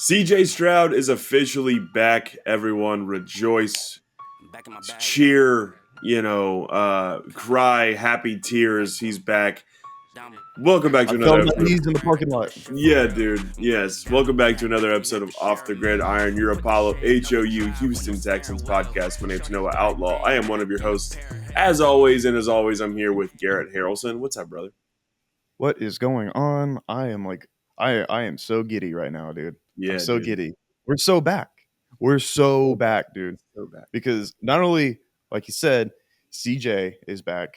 CJ Stroud is officially back. Everyone rejoice, Back in my bag. cheer, cry, happy tears. He's back. Down. Welcome back to I another fell on my episode. knees in the parking lot. Yeah, dude. Yes. Welcome back to another episode of Off the Grid Iron, your Apollo HOU Houston Texans podcast. My name's Noah Outlaw. I am one of your hosts, as always, and as always, I'm here with Garrett Harrelson. What's up, brother? What is going on? I am so giddy right now, dude. Yeah, I'm so dude. giddy. We're so back. We're so back, dude. So back. Because not only, like you said, CJ is back,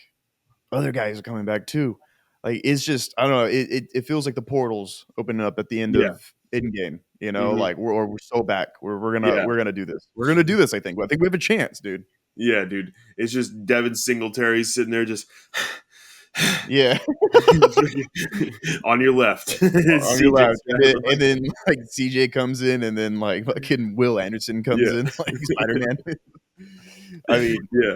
other guys are coming back too. Like it's just, I don't know. It feels like the portals opening up at the end Yeah. of Endgame. You know, Mhm. like we're so back. We're Yeah. gonna do this. We're gonna do this. I think we have a chance, dude. Yeah, dude. It's just Devin Singletary sitting there just Yeah. on your left. On your left. CJ And then like CJ comes in, and then like fucking Will Anderson comes Yeah. in, like Spider-Man. I mean, Yeah.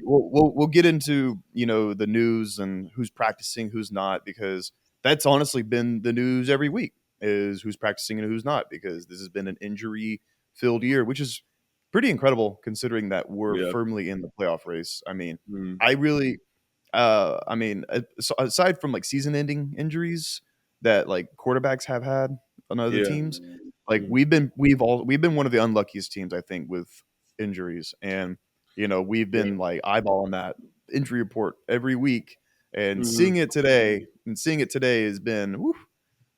we'll get into the news and who's practicing, who's not, because that's honestly been the news every week is who's practicing and who's not, because this has been an injury-filled year, which is pretty incredible considering that we're Yeah. firmly in the playoff race. I mean, Mm. aside from like season-ending injuries that like quarterbacks have had on other Yeah. teams, like Mhm. we've been one of the unluckiest teams, I think, with injuries, and we've been like eyeballing that injury report every week, and Mhm. seeing it today has been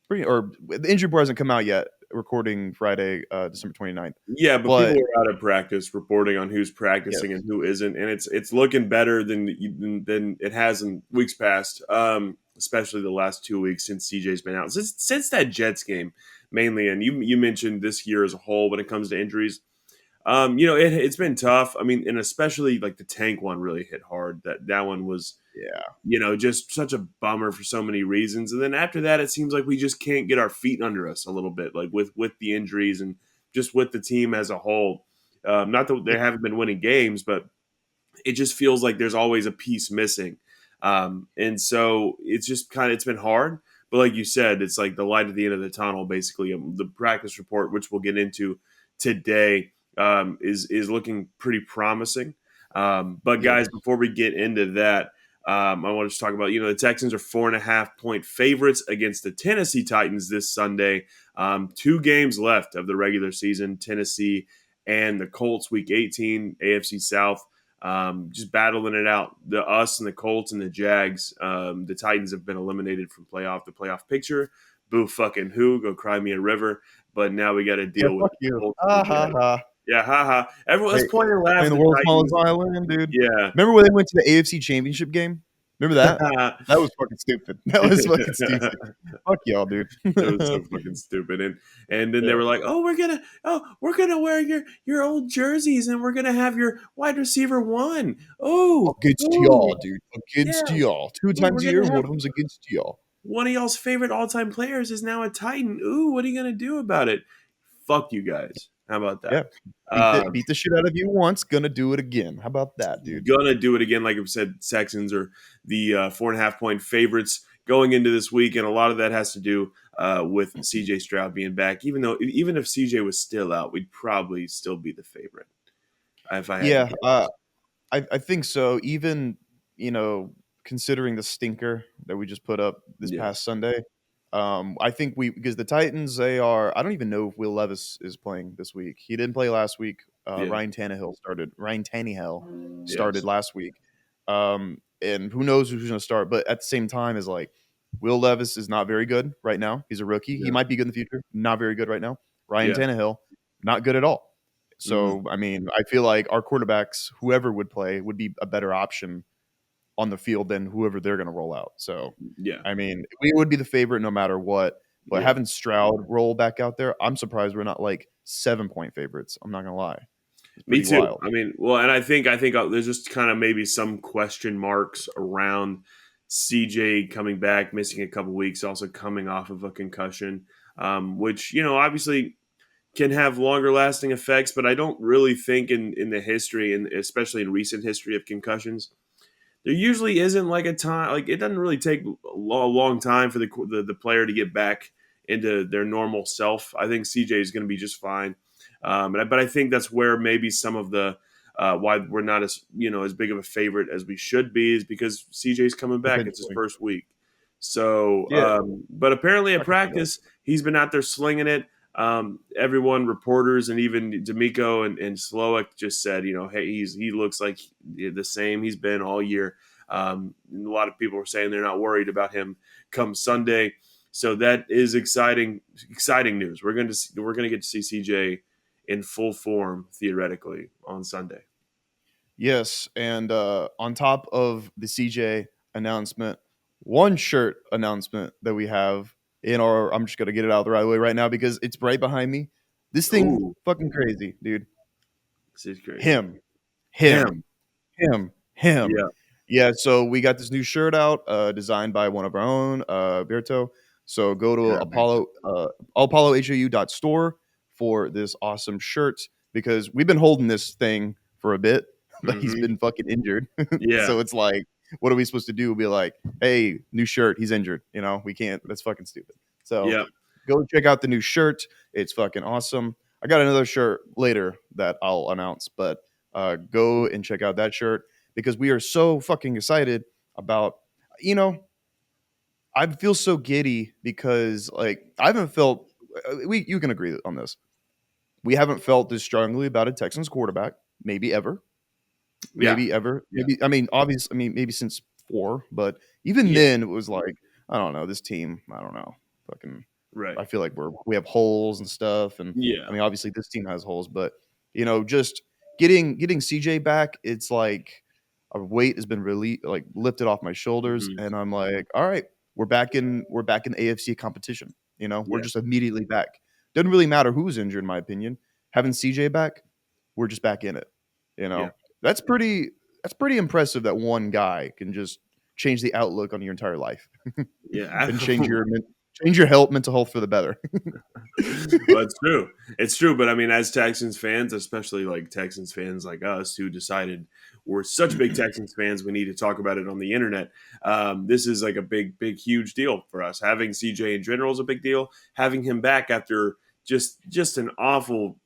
pretty. Or the injury report hasn't come out yet. Recording Friday, December 29th. Yeah, but But people are out of practice reporting on who's practicing yes, and who isn't, and it's looking better than it has in weeks past. Especially the last 2 weeks since CJ's been out, since that Jets game mainly. And you mentioned this year as a whole when it comes to injuries. It's been tough. I mean, and especially like the Tank one really hit hard. That one was yeah, just such a bummer for so many reasons. And then after that, it seems like we just can't get our feet under us a little bit, like with the injuries and just with the team as a whole. Not that they haven't been winning games, but it just feels like there's always a piece missing. And so it's been hard. But like you said, it's like the light at the end of the tunnel, basically. The practice report, which we'll get into today, is looking pretty promising. But yeah. guys, before we get into that, I want to talk about, the Texans are 4.5-point favorites against the Tennessee Titans this Sunday. 2 games left of the regular season, Tennessee and the Colts, Week 18, AFC South. Just battling it out. Us and the Colts and the Jags. The Titans have been eliminated from the playoff picture. Boo fucking who? Go cry me a river. But now we got to deal with Fuck the you. Colts and the Ha Jags. ha. Yeah, haha. Everyone, let's point and laugh. Playing At the the world's Titans. smallest island, dude. Yeah. Remember when they went to the AFC Championship game? Remember that? That was fucking stupid. That was fucking stupid. Fuck y'all, dude. It was so fucking stupid. And then they were like, "Oh, we're gonna wear your old jerseys, and we're gonna have your wide receiver one. Oh, Against ooh, y'all, dude. Against yeah. y'all. 2 Ooh, times we're a year, gonna one have of them's against y'all. one of y'all's favorite all-time players is now a Titan. Ooh, what are you gonna do about it? Fuck you guys. How about Yeah. that? Beat the shit out of you once, gonna do it again. How about that, dude? Gonna do it again. Like I've said, Texans are the 4.5-point favorites going into this week, and a lot of that has to do with CJ Stroud being back. Even if CJ was still out, we'd probably still be the favorite. If I had to guess. I think so. Even, considering the stinker that we just put up this Yeah. past Sunday, I think because the Titans, I don't even know if Will Levis is playing this week. He didn't play last week. Yeah. Ryan Tannehill started Yes. last week. And who knows who's going to start. But at the same time, is like Will Levis is not very good right now. He's a rookie. Yeah. He might be good in the future. Not very good right now. Ryan Yeah. Tannehill, not good at all. So, I mean, I feel like our quarterbacks, whoever would play, would be a better option on the field than whoever they're going to roll out. So, Yeah. I mean, we would be the favorite no matter what. But having Stroud roll back out there, I'm surprised we're not like 7-point favorites. I'm not going to lie. Me too. Wild. I mean, well, and I think there's just kind of maybe some question marks around CJ coming back, missing a couple weeks, also coming off of a concussion, which obviously can have longer lasting effects. But I don't really think in the history, and especially in recent history of concussions, there usually isn't like a time, like it doesn't really take a long time for the player to get back into their normal self, I think CJ is going to be just fine. But I think that's where maybe some of the why we're not as as big of a favorite as we should be is because CJ's coming back. It's his potentially. first week. So, Yeah, but apparently at I can see that. practice, he's been out there slinging it. Everyone, reporters, and even D'Amico and Slowick just said, hey, he looks like the same he's been all year. A lot of people were saying they're not worried about him come Sunday. So that is exciting news. We're going to get to see CJ in full form theoretically on Sunday. Yes, and on top of the CJ announcement, one shirt announcement that we have in our, I'm just gonna get it out the right way right now because it's right behind me. This thing Ooh, fucking crazy, dude. this is crazy. Him, him, Him. him. Yeah. Yeah, so we got this new shirt out, designed by one of our own, Berto. So go to Yeah, man. Apollohou.store for this awesome shirt because we've been holding this thing for a bit, but he's Mm-hmm. been fucking injured. Yeah. So it's like, what are we supposed to do? Be like, hey, new shirt, he's injured. We can't. That's fucking stupid. So Yeah. go check out the new shirt. It's fucking awesome. I got another shirt later that I'll announce, but go and check out that shirt because we are so fucking excited about, you know, I feel so giddy because like I haven't felt we you can agree on this. We haven't felt this strongly about a Texans quarterback, maybe ever. Yeah. Maybe ever. Yeah. Maybe I mean obvious I mean maybe since 4, but even Yeah. then it was like I don't know, this team, I don't know. Fucking Right. I feel like we have holes and stuff and I Yeah. mean obviously this team has holes, but just getting CJ back, it's like a weight has been really like lifted off my shoulders Mm-hmm. and I'm like, all right, we're back in AFC competition. We're Yeah. just immediately back. Doesn't really matter who's injured in my opinion. Having CJ back, we're just back in it. You Yeah. know. That's pretty impressive that one guy can just change the outlook on your entire life Yeah. and change your health mental health for the better. Well, it's true. It's true. But I mean, as Texans fans, especially like Texans fans like us who decided we're such big Texans fans, we need to talk about it on the internet. This is like a big, big, huge deal for us. Having CJ in general is a big deal. Having him back after just an awful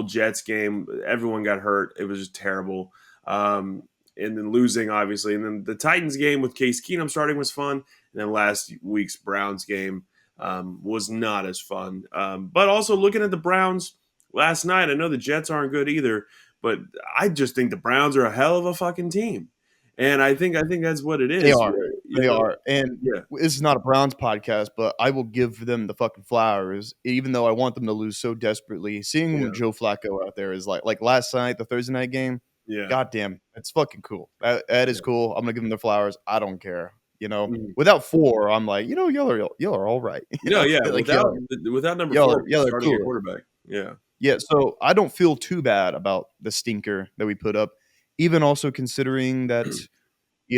Jets game. Everyone got hurt. It was just terrible. And then losing, obviously. And then the Titans game with Case Keenum starting was fun. And then last week's Browns game was not as fun. But also looking at the Browns last night, I know the Jets aren't good either, but I just think the Browns are a hell of a fucking team. And I think that's what it They is. are. They are. And Yeah. this is not a Browns podcast, but I will give them the fucking flowers, even though I want them to lose so desperately. Seeing Yeah. Joe Flacco out there is like last night, the Thursday night game. Yeah. Goddamn, that's fucking cool. That is Yeah. cool. I'm gonna give them the flowers. I don't care. Mhm. Without 4, I'm like, y'all are all right. No, yeah. Like Without number y'all four are y'all are starting at cool. quarterback. Yeah. Yeah, so I don't feel too bad about the stinker that we put up, even also considering that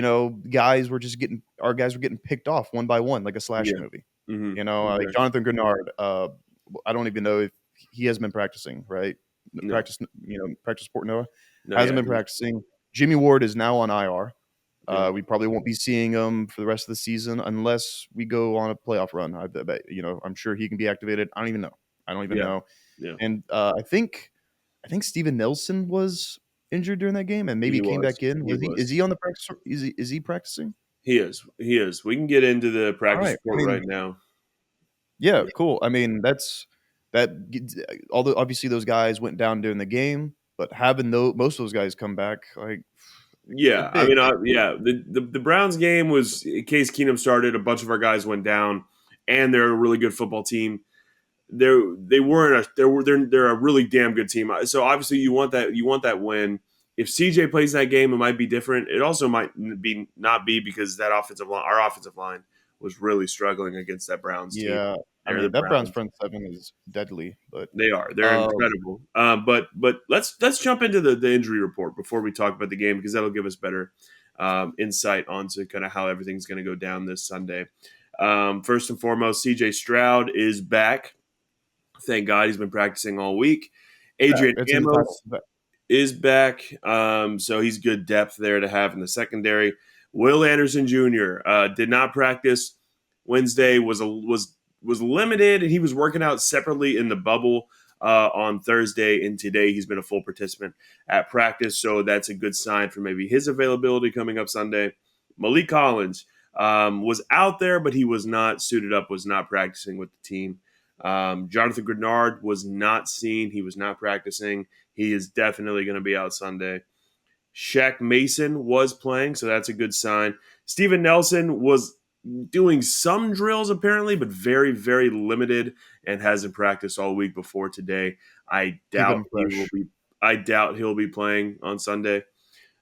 our guys were getting picked off one by one like a slasher Yeah. movie. Mm-hmm. Like Exactly. Jonathan Grenard. I don't even know if he hasn't been practicing. Right, No. practice support Noah No. hasn't Yeah. been practicing. Jimmy Ward is now on IR. Yeah. We probably won't be seeing him for the rest of the season unless we go on a playoff run. I bet. I'm sure he can be activated. I don't even know. Yeah. Yeah. And I think Steven Nelson was injured during that game and maybe He came was. back in. He Was he? Is was. he on the practice? Is he practicing? He is. He is. We can get into the All practice right. I report mean, right now. yeah, Yeah. cool. I mean, although obviously those guys went down during the game, but having most of those guys come back, like Yeah. I mean, big. yeah. The Browns game was Case Keenum started. A bunch of our guys went down, and they're a really good football team. They weren't a they're a really damn good team. So obviously you want that win. If CJ plays that game, it might be different. It also might be not be because our offensive line was really struggling against that Browns team. Yeah, I They're the mean that Browns Browns. front seven is deadly, but They are. They're um, incredible. But let's jump into the injury report before we talk about the game because that'll give us better insight onto kind of how everything's going to go down this Sunday. First and foremost, CJ Stroud is back. Thank God he's been practicing all week. Adrian it's in the title. Amos is back, so he's good depth there to have in the secondary. Will Anderson Jr. Did not practice Wednesday. Was was limited, and he was working out separately in the bubble on Thursday, and today he's been a full participant at practice. So that's a good sign for maybe his availability coming up Sunday. Malik Collins was out there, but he was not suited up, was not practicing with the team. Jonathan Grenard was not seen. He was not practicing. He is definitely going to be out Sunday. Shaq Mason was playing, so that's a good sign. Steven Nelson was doing some drills apparently, but very, very limited and hasn't practiced all week before today. I Keep doubt him he will fresh. be. I doubt he'll be playing on Sunday.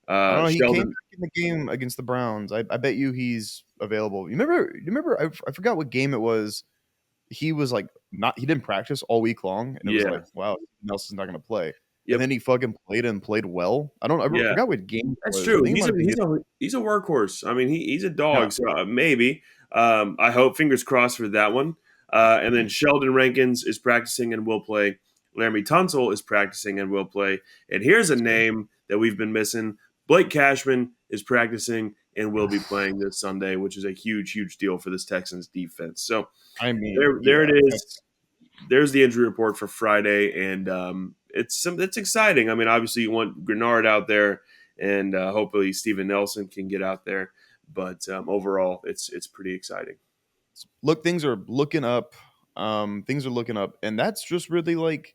I don't know. He came Sheldon, back in the game against the Browns. I bet you he's available. You remember? You remember? I forgot what game it was. He was like not. He didn't practice all week long, and it was yeah, like, wow, Nelson's not going to play. And yep, then he fucking played and played well. I don't. I yeah. forgot what game it That's was. I true. think it might have been. He's a workhorse. I mean, he's a Yeah. dog. So maybe. I hope. Fingers crossed for that one. And then Sheldon Rankins is practicing and will play. Laramie Tunsil is practicing and will play. And here's a name that we've been missing. Blake Cashman is practicing and will be playing this Sunday, which is a huge, huge deal for this Texans defense. So I mean, there yeah, it is. that's There's the injury report for Friday, and it's exciting. I mean, obviously you want Grenard out there, and hopefully Steven Nelson can get out there. But overall, it's pretty exciting. look. Things are looking up. Things are looking up, and that's just really like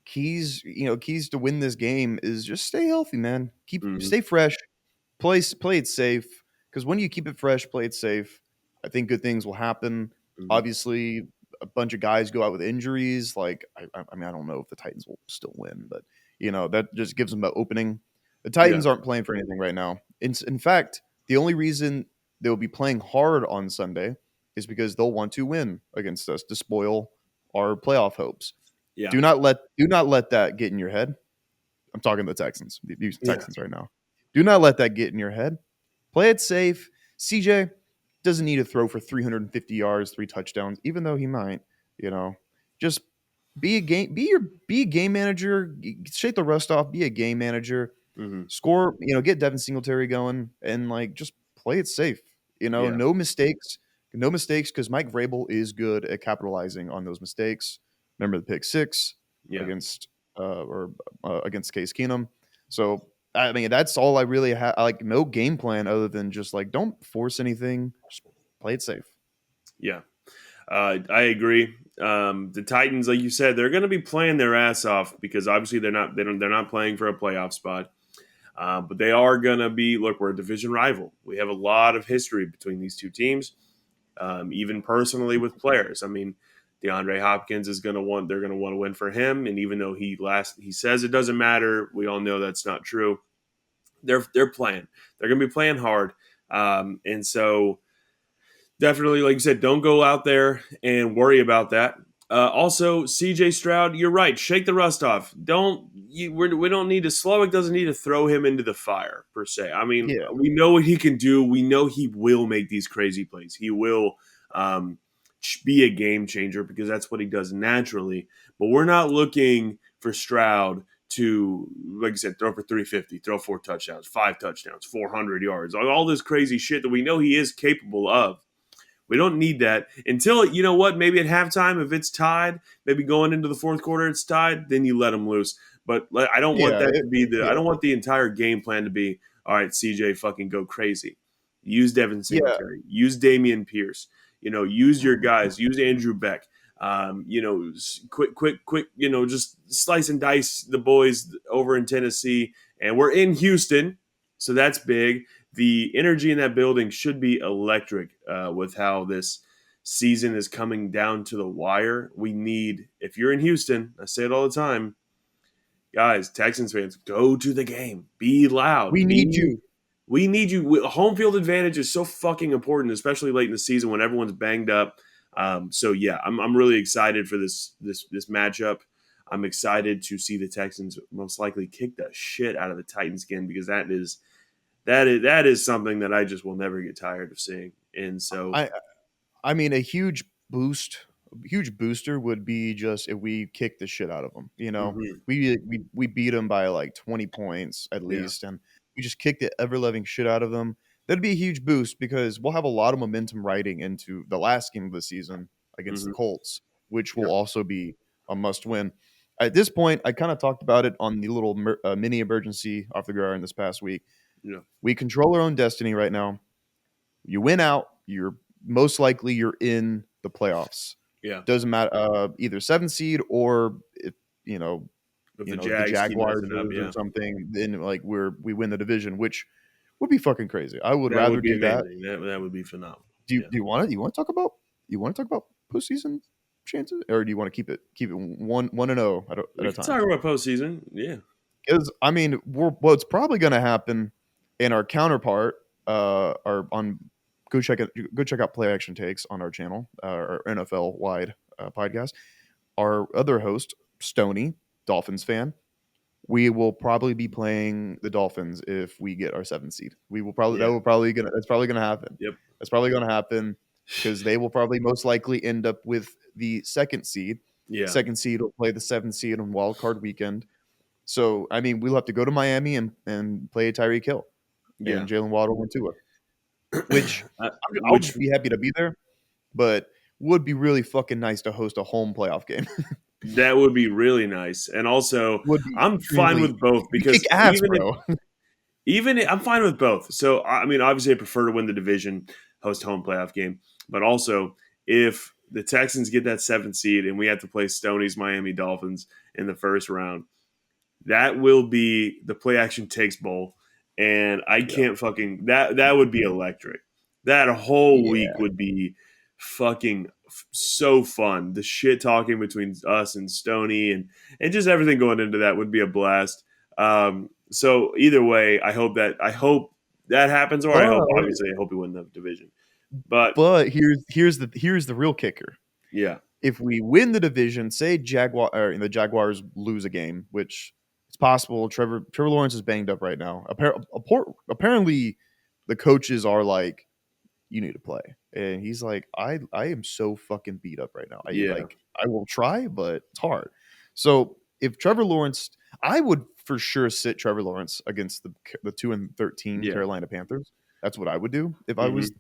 keys. Keys to win this game is just stay healthy, man. Hmm. Stay fresh. Play it safe, because when you keep it fresh, play it safe, I think good things will happen. Hmm. Obviously, a bunch of guys go out with injuries. Like I mean, I don't know if the Titans will still win, but that just gives them an opening. The Yeah, Titans aren't playing for anything right now. In fact, the only reason they'll be playing hard on Sunday is because they'll want to win against us to spoil our playoff hopes. yeah, Do not let that get in your head. I'm talking to the Texans, the Houston yeah, Texans right now. Do not let that get in your head. Play it safe. CJ doesn't need to throw for 350 yards, 3 touchdowns, even though he might. You know, just be a game manager. Shake the rust off. Be a game manager. hmm Score. Get Devin Singletary going, and like just play it safe. yeah, No mistakes. No mistakes, because Mike Vrabel is good at capitalizing on those mistakes. Remember the pick six yeah. against against Case Keenum. So I mean, that's all I really have. Like no game plan other than just like don't force anything. Just play it safe. Yeah. I agree. The Titans, like you said, they're going to be playing their ass off because obviously they're not playing for a playoff spot. But they are going to be. Look, we're a division rival. We have a lot of history between these two teams, even personally with players. I mean, DeAndre Hopkins is going to want. They're going to want to win for him, and even though he says it doesn't matter, we all know that's not true. They're playing. They're going to be playing hard, and so definitely, like you said, don't go out there and worry about that. Also, CJ Stroud, you're right. Shake the rust off. We don't need to. Slowick doesn't need to throw him into the fire per se. I mean, Yeah, we know what he can do. We know he will make these crazy plays. He will um, be a game changer because that's what he does naturally. But we're not looking for Stroud to, like I said, throw for 350, throw 4 touchdowns, 5 touchdowns, 400 yards, all this crazy shit that we know he is capable of. We don't need that until, you know what, maybe at halftime, if it's tied, maybe going into the fourth quarter, it's tied, then you let them loose. But I don't want yeah, that to be I yeah, don't want the entire game plan to be, all right, CJ, fucking go crazy. Use Devin yeah. Singletary, use Damian Pierce, use your guys, use Andrew Beck. Quick, just slice and dice the boys over in Tennessee. And we're in Houston, so that's big. The energy in that building should be electric with how this season is coming down to the wire. We need, if you're in Houston, I say it all the time, guys, Texans fans, go to the game, be loud, We need be. you. We need you. Home field advantage is so fucking important, especially late in the season when everyone's banged up. So yeah, I'm really excited for this matchup. I'm excited to see the Texans most likely kick the shit out of the Titans again because that is something that I just will never get tired of seeing. And so, I I mean, a huge booster would be just if we kick the shit out of them. mhm, We beat them by like 20 points at yeah, least, and we just kick the ever loving shit out of them. That'd be a huge boost because we'll have a lot of momentum riding into the last game of the season against the Mhm. Colts, which will Yep. also be a must win. At this point, I kind of talked about it on the little mini emergency off the gridiron this past week. Yeah. We control our own destiny right now. You win out, you're in the playoffs. Yeah. Doesn't matter, either 7 seed or if you know If the the Jags keep Jaguars messing up, lose or yeah, something, then like we win the division, which would be fucking crazy. I would that rather would be do that. amazing. That would be phenomenal. Do Yeah. you want to talk about postseason chances, or do you want to keep it 1-0 at We a can time? talk about postseason. Yeah. Because I mean, what's probably going to happen in our counterpart, are on go check out Play Action Takes on our channel, our NFL wide podcast. Our other host, Stony, Dolphins fan, we will probably be playing the Dolphins if we get our 7th seed. We will probably Yeah. that's probably gonna happen. Yep. That's probably gonna happen because they will probably most likely end up with the 2nd seed. Yeah. 2nd seed will play the 7th seed on Wild Card Weekend. So I mean, we'll have to go to Miami and play Tyreek Hill Yeah. and Jalen Waddle and Tua, which I'll Which be happy to be there, but would be really fucking nice to host a home playoff game. that would be really nice. And also, Would be I'm fine extremely with both we kick because ass, bro. I'm fine with both. So I mean, obviously, I prefer to win the division, host home playoff game, but also if the Texans get that 7th seed and we have to play Stoney's Miami Dolphins in the first round, that will be the Play Action Takes Bowl, and I Yeah. can't fucking that would be electric. That whole Yeah. week would be fucking so fun. The shit talking between us and Stony and just everything going into that would be a blast. So either way, I hope that happens, or I But hope we win the division. But here's the real kicker. yeah, If we win the division, say the Jaguars lose a game, which it's possible. Trevor Lawrence is banged up right now. Apparently, the coaches are like, you need to play, and he's like, I am so fucking beat up right now. yeah, I will try, but it's hard. So if Trevor Lawrence, I would for sure sit Trevor Lawrence against the 2-13 yeah. Carolina Panthers. That's what I would do if I Hmm. was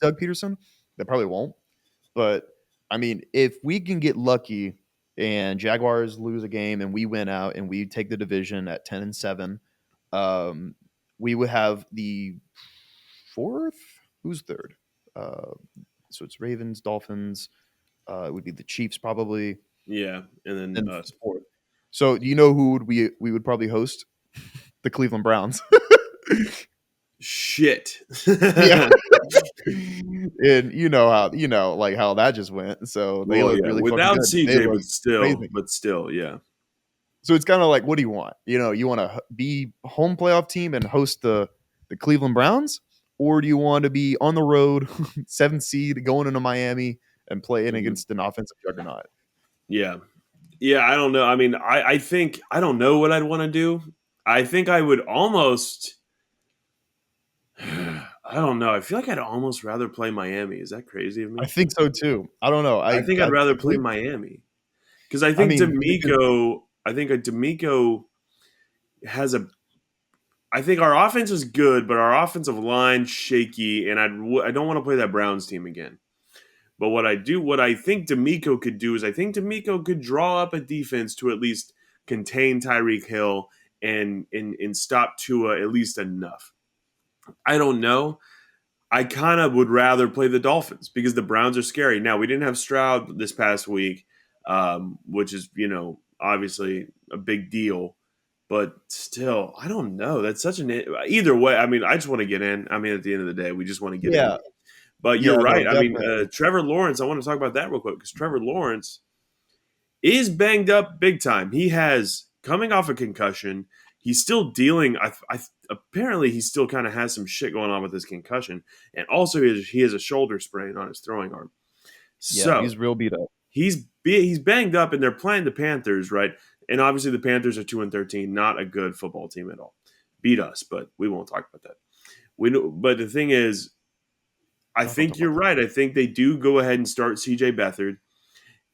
Doug Peterson. They probably won't. But I mean, if we can get lucky and Jaguars lose a game and we win out and we take the division at 10-7, um, we would have the 4th. Who's 3rd? Uh, so it's Ravens, Dolphins. It would be the Chiefs probably, Yeah, and then and us. 4th. So do you know who we would probably host? The Cleveland Browns. Shit. Yeah. And like how that just went. So they Well, look yeah, really fucking without good. They CJ, look amazing. but still, yeah, So it's kind of like, what do you want? You want to be home playoff team and host the Cleveland Browns, or do you want to be on the road, 7th seed, going into Miami and playing hmm against an offensive juggernaut? yeah, yeah. I don't know. I mean, I think I don't know what I'd want to do. I think I would almost. I don't know. I feel like I'd almost rather play Miami. Is that crazy of I me? think so too. I don't know. I think I'd rather play Miami because I I think mean, D'Amico. I think a D'Amico has a. I think our offense is good, but our offensive line shaky, and I don't want to play that Browns team again. But what I think D'Amico could do is I think D'Amico could draw up a defense to at least contain Tyreek Hill and stop Tua at least enough. I don't know. I kind of would rather play the Dolphins because the Browns are scary. Now we didn't have Stroud this past week, which is obviously a big deal. But still, I don't know. That's such an either way. I mean, I just want to get in. I mean, at the end of the day, we just want to get in. yeah, But you're yeah, no, right. I mean, definitely. Trevor Lawrence. I want to talk about that real quick because Trevor Lawrence is banged up big time. He has coming off a concussion. He's still dealing. Apparently, he still kind of has some shit going on with his concussion, and also he has a shoulder sprain on his throwing arm. Yeah, So he's real beat up. he's banged up, and they're playing the Panthers, right? And obviously, the Panthers are 2-13, not a good football team at all. Beat us, but we won't talk about that. We know, but the thing is, I think you're right. I think they do go ahead and start C.J. Beathard,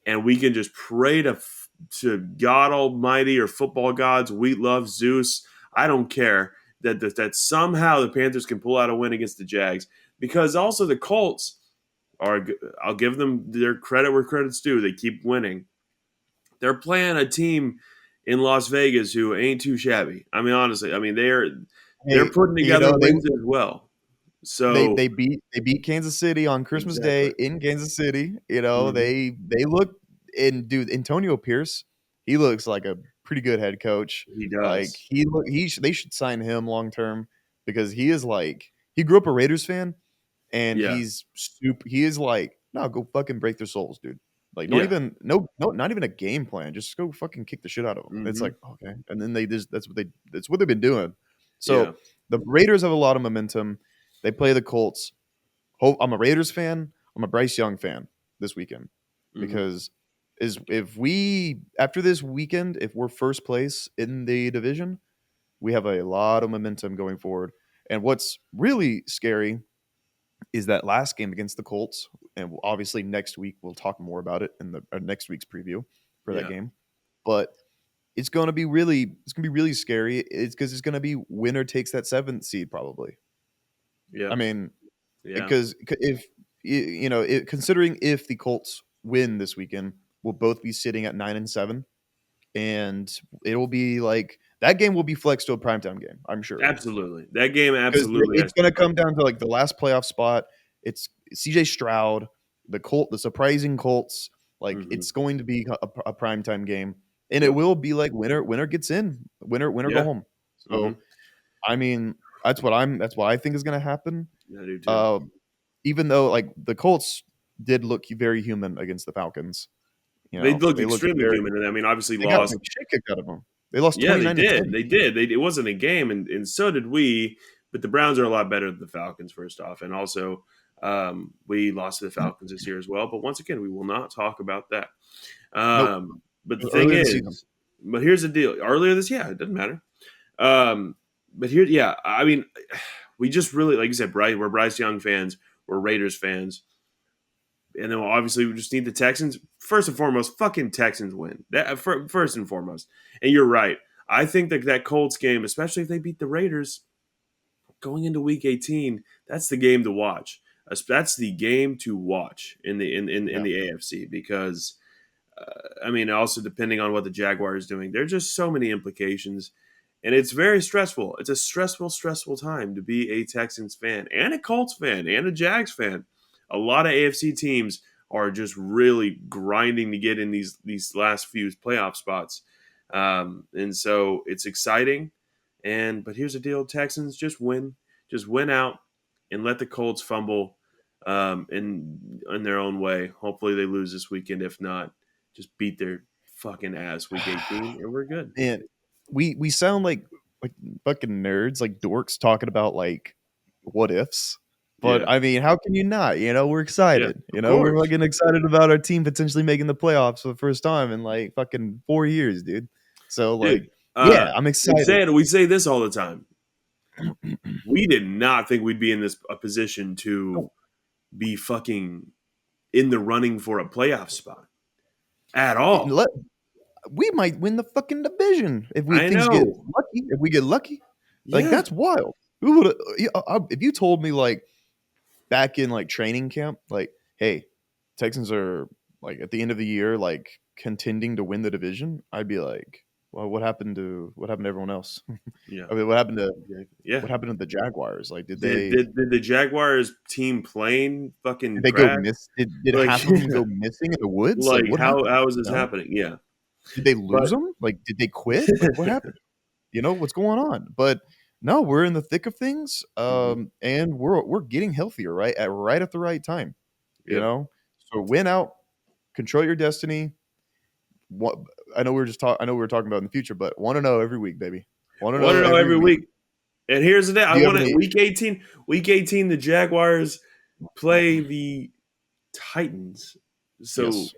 and we can just pray to God Almighty or football gods. We love Zeus. I don't care that somehow the Panthers can pull out a win against the Jags because also the Colts. are. I'll give them their credit where credit's due. They keep winning. They're playing a team in Las Vegas who ain't too shabby. I mean, honestly, I mean they're Hey, putting you together know wins as well. So they beat Kansas City on Christmas exactly. Day in Kansas City. You know, Hmm. they look and dude Antonio Pierce, he looks like a pretty good head coach. He Like does. they should sign him long term because he is like he grew up a Raiders fan and Yeah. he is like no go fucking break their souls, dude. Like don't Yeah. even not even a game plan. Just go fucking kick the shit out of them. It's like Hmm. okay, and then they just that's what they've been doing. Yeah. So the Raiders have a lot of momentum. They play the Colts. I'm a Raiders fan. I'm a Bryce Young fan this weekend Hmm. because is if we after this weekend, if we're first place in the division, we have a lot of momentum going forward. And what's really scary is that last game against the Colts, and obviously next week we'll talk more about it in the next week's preview for that Yeah. game. But it's gonna be really scary. It's because it's gonna be winner takes that seventh seed probably. I Yeah. mean, Yeah. because if considering if the Colts win this weekend, we'll both be sitting at 9-7, and it will be like that game will be flexed to a primetime game. I'm sure Absolutely. That game because absolutely it's has to going to be come played. down to like the last playoff spot. It's CJ Stroud, the surprising Colts. Like Hmm. it's going to be a primetime game, and it Yep. will be like winner gets in, winner go Yeah. home. Hmm. So I mean that's what I think is going to happen. I do too. Uh, Even though like the Colts did look very human against the Falcons, They looked they looked extremely very human, and I mean, obviously they got lost. the shit kicked out of them. They lost Yeah, they 29-10. did. They did. It wasn't a game, and so did we. But the Browns are a lot better than the Falcons, first off, and also we lost to the Falcons this year as well. But once again, we will not talk about that. Nope, But the thing earlier this season. is, but here's the deal. Earlier this, yeah, it doesn't matter. But here, yeah, I mean, we just really, like you said, Bryce. We're Bryce Young fans. We're Raiders fans. And then obviously we just need the Texans. First and foremost, fucking Texans win. That first and foremost. And you're right. I think that Colts game, especially if they beat the Raiders going into Week 18, that's the game to watch. That's the game to watch in Yeah. the AFC because I mean, also depending on what the Jaguars doing, there's just so many implications, and it's very stressful. It's a stressful time to be a Texans fan and a Colts fan and a Jags fan. A lot of AFC teams are just really grinding to get in these last few playoff spots, and so it's exciting. But here's the deal: Texans just win out, and let the Colts fumble in their own way. Hopefully, they lose this weekend. If not, just beat their fucking ass week 18 and we're good. And we sound like fucking nerds, like dorks talking about like what ifs. But Yeah. I mean, how can you not? We're Yeah. excited. Of We're course. fucking excited about our team potentially making the playoffs for the first time in like fucking 4 years, dude. So like, Dude, yeah, I'm excited. we say this all the time. We did not think we'd be in this a position to No, be fucking in the running for a playoff spot at it- all. let- we might win the fucking division if we I things get know. lucky. If we get lucky, like Yeah. that's wild. Who would if you told me like back in like training camp, like, hey, Texans are like at the end of the year, like contending to win the division, I'd be like, well, what happened to everyone else? Yeah. I mean, Exactly. Yeah. what happened to the Jaguars? Like, Did the Jaguars team plane fucking did they go crash? miss? Did Like, half of them go missing in the woods? Like, like what happened? how is this happening? Yeah. Did they lose But them? Like, did they quit? Like, what happened? What's going on? But no, we're in the thick of things, Mhm. and we're getting healthier, right at the right time. You Yep. know, so win out, control your destiny. What I know we were just talking. I know we were talking about in the future, but want to know every week, baby. Want to Want know to know every every week. week. And here's the day. I Do you have want to any? week 18. Week 18, the Jaguars play the Titans. So Yes,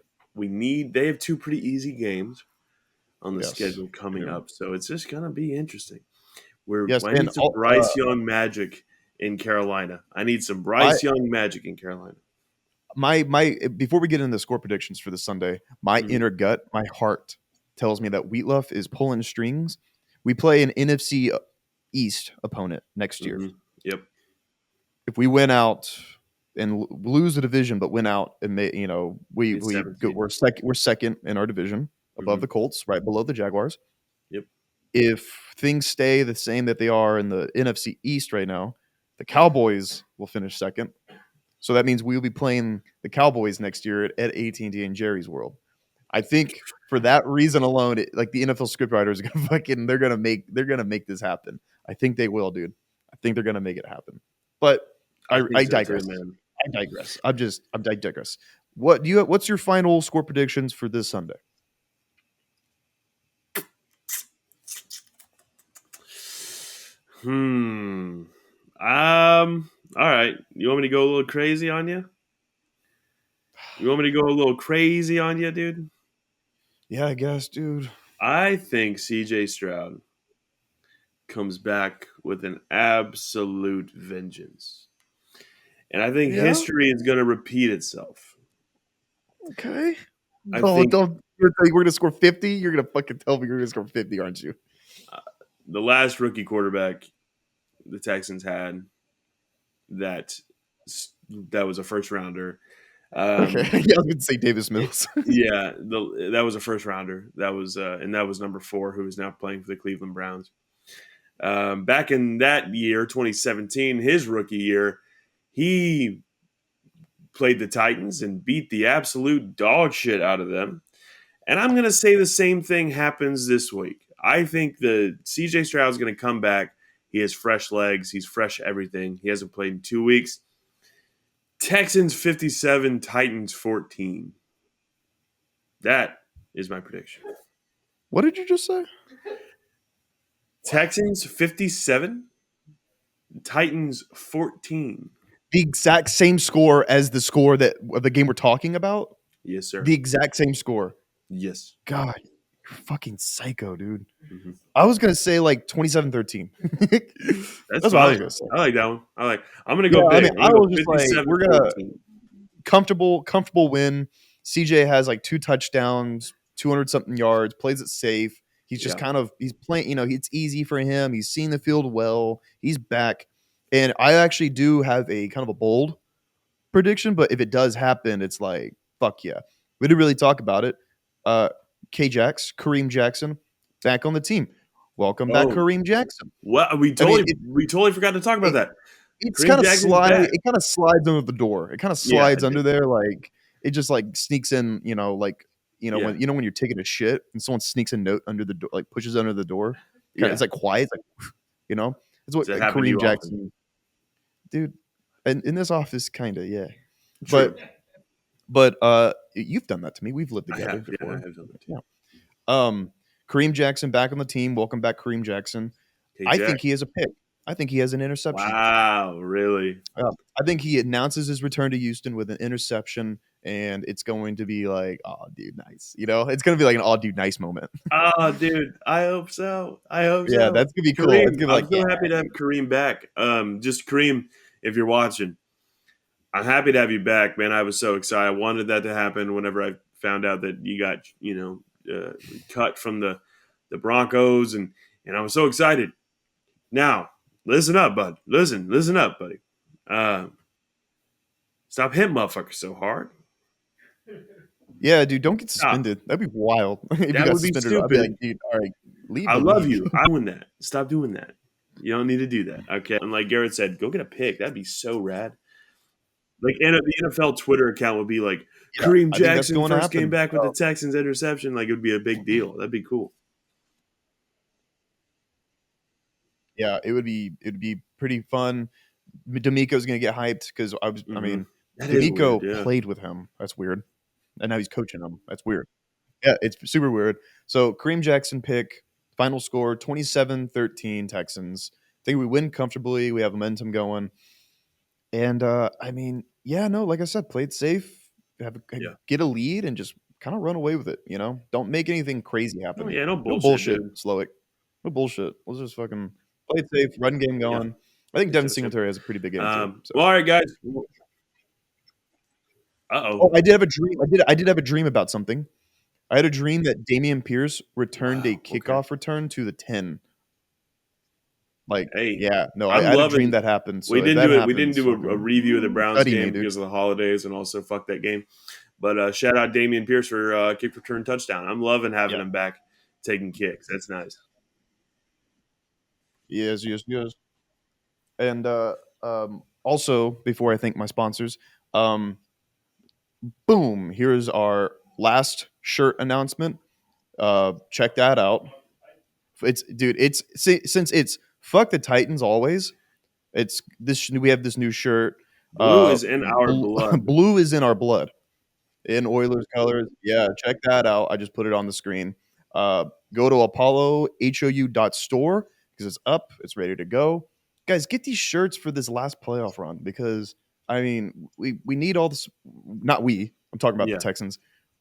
they have two pretty easy games on the yes, schedule coming yeah. up. So it's just gonna be interesting. Yes, I and need some Bryce Young magic in Carolina. I need some I Bryce Young magic in Carolina. my before we get into the score predictions for this Sunday, my Hmm. inner gut, my heart tells me that Wheatluff is pulling strings. We play an NFC East opponent next year. Hmm. Yep. If we win out, and lose the division, but win out and It's 17. we're second in our division above the Colts, right below the Jaguars. Yep. If things stay the same that they are in the NFC East right now, the Cowboys will finish second. So that means we'll be playing the Cowboys next year at AT&T and Jerry's World. I think for that reason alone, like the NFL scriptwriters are gonna they're gonna make this happen. I think they will, dude. I think they're gonna make it happen. But I think so digress. too, man. I digress. I digress. What's your final score predictions for this Sunday? All right. You want me to go a little crazy on you? You want me to go a little crazy on you, dude? Yeah, I guess, dude. I think CJ Stroud comes back with an absolute vengeance. And I think history is going to repeat itself. Okay. I think we're going to score 50. You're going to fucking tell me you're going to score 50, aren't you? The last rookie quarterback the Texans had that was a first rounder. Okay. Yeah, I was going to say Davis Mills. Yeah, that was a first rounder. That was number 4, who is now playing for the Cleveland Browns. Back in that year, 2017, his rookie year, he played the Titans and beat the absolute dog shit out of them. And I'm going to say the same thing happens this week. I think the CJ Stroud is going to come back. He has fresh legs. He's fresh everything. He hasn't played in 2 weeks. Texans 57, Titans 14. That is my prediction. What did you just say? Texans 57, Titans 14. The exact same score as the score of the game we're talking about? Yes, sir. The exact same score. Yes. God, you're fucking psycho, dude. Mm-hmm. I was going to say like 27-13. That's what I was going to say. I like that one. I'm going to go big. I was just like, we're going to comfortable win. CJ has like 2 touchdowns, 200-something yards, plays it safe. He's just he's playing, it's easy for him. He's seeing the field well. He's back. And I actually do have a kind of a bold prediction, but if it does happen, it's like, fuck yeah. We didn't really talk about it. Kareem Jackson, back on the team. Welcome back, Kareem Jackson. Well, we totally forgot to talk about that. It's kind of it kind of slides under the door. It kind of slides under there, like it just like sneaks in, when you're taking a shit and someone sneaks a note under the door, like pushes under the door. It's like quiet, it's like that's what Kareem Jackson, dude. And in this office, kind of, yeah. True. But you've done that to me. We've lived together before. I have done that too. Kareem Jackson back on the team. Welcome back, Kareem Jackson. I think he has a pick. I think he has an interception. Wow, really? I think he announces his return to Houston with an interception, and it's going to be like, oh, dude, nice. It's going to be like an oh, dude, nice moment. Oh, dude, I hope so. Yeah, that's going to be cool. I'm so happy to have Kareem back. Just Kareem, if you're watching, I'm happy to have you back, man. I was so excited. I wanted that to happen whenever I found out that you got, cut from the Broncos, and I was so excited. Now, listen up, bud. Listen up, buddy. Stop hitting motherfuckers so hard. Yeah, dude, don't get suspended. That'd be wild. That would be stupid. I'd be like, dude, all right, leave. I love you. I'm doing that. Stop doing that. You don't need to do that. Okay. And like Garrett said, go get a pick. That'd be so rad. Like, and the NFL Twitter account would be like, Kareem Jackson first came back with the Texans interception. Like, it would be a big deal. That'd be cool. Yeah, it'd be pretty fun. D'Amico's gonna get hyped because D'Amico played with him. That's weird. And now he's coaching him. That's weird. Yeah, it's super weird. So Kareem Jackson pick, final score 27-13 Texans. I think we win comfortably. We have momentum going. And like I said, play it safe, get a lead, and just kind of run away with it. Don't make anything crazy happen. No bullshit. Slowick. No bullshit. Let's just fucking play it safe, run game going. I think Devin Singletary has a pretty big game too. So. Well, all right, guys. Oh, I did have a dream. I did have a dream about something. I had a dream that Dameon Pierce returned a kickoff return to the 10. Like, Hey, yeah, no, I I'm had a dream loving. that happened. So We if didn't that do it. We didn't happens, do a fucking review of the Browns study me, game dude. because of the holidays, and also fuck that game. But shout out Damian Pierce for kick return touchdown. I'm loving having Yeah. him back taking kicks. That's nice. Yes, yes, yes. And also, before I thank my sponsors, um, boom, here's our last shirt announcement. Check that out. It's dude, since it's fuck the Titans always. It's this we have this new shirt. Blue is in our blood. Blue is in our blood. In Oilers colors. Yeah, check that out. I just put it on the screen. Go to Apollohou.store because it's up. It's ready to go. Guys, get these shirts for this last playoff run because I mean we need all this. Not we. I'm talking about the Yeah, Texans.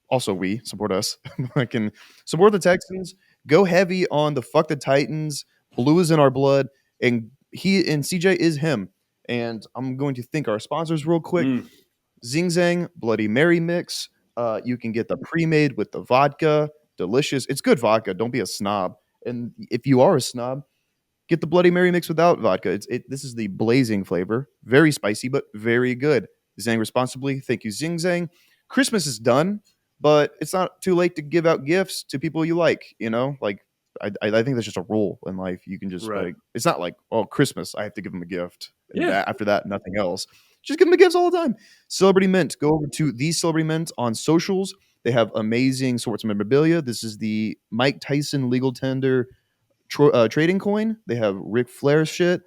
Also, we support us. I can support the Texans. Go heavy on the fuck the Titans. Blue is in our blood, and CJ is him. And I'm going to thank our sponsors real quick. mm, Zing Zang Bloody Mary mix. You can get the pre-made with the vodka. Delicious. It's good vodka. Don't be a snob. And if you are a snob, get the Bloody Mary mix without vodka. This is the blazing flavor. Very spicy, but very good. Zang responsibly. Thank you, Zing Zang. Christmas is done, but it's not too late to give out gifts to people you like. You know, like I think that's just a rule in life. You can just right. like it's not like oh Christmas I have to give them a gift and Yeah, that after that nothing else. Just give them gifts all the time. Celebrity Mint. Go over to the Celebrity Mint on socials. They have amazing sorts of memorabilia. This is the Mike Tyson legal tender trading coin. They have Ric Flair shit.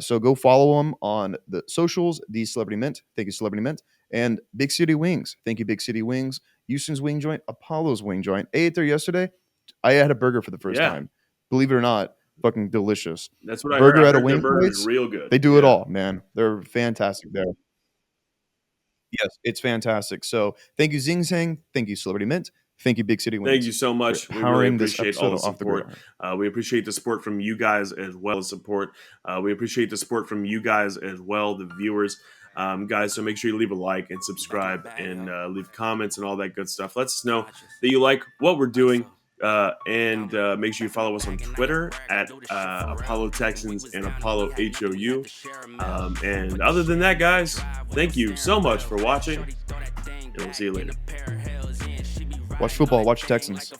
So go follow them on the socials. The Celebrity Mint. Thank you, Celebrity Mint. And Big City Wings. Thank you, Big City Wings. Houston's Wing Joint. Apollo's Wing Joint. I ate there yesterday. I had a burger for the first yeah. time. Believe it or not, fucking delicious. That's what I heard. Burger I at a heard their wing burger's place. real good. They do it Yeah. all, man. They're fantastic there. Yes, it's fantastic. So thank you, Zing Zang. Thank you, Celebrity Mint. Thank you, Big City Thank Wings, you so for much. We really powering this appreciate all episode the off the support. gridiron. We appreciate the support from you guys as well as support. We appreciate the support from you guys as well, the viewers. Guys, so make sure you leave a like and subscribe and leave comments and all that good stuff. Let us know that you like what we're doing. And make sure you follow us on Twitter at Apollo Texans and Apollo HOU. And other than that, guys, thank you so much for watching, and we'll see you later. Watch football. Watch Texans.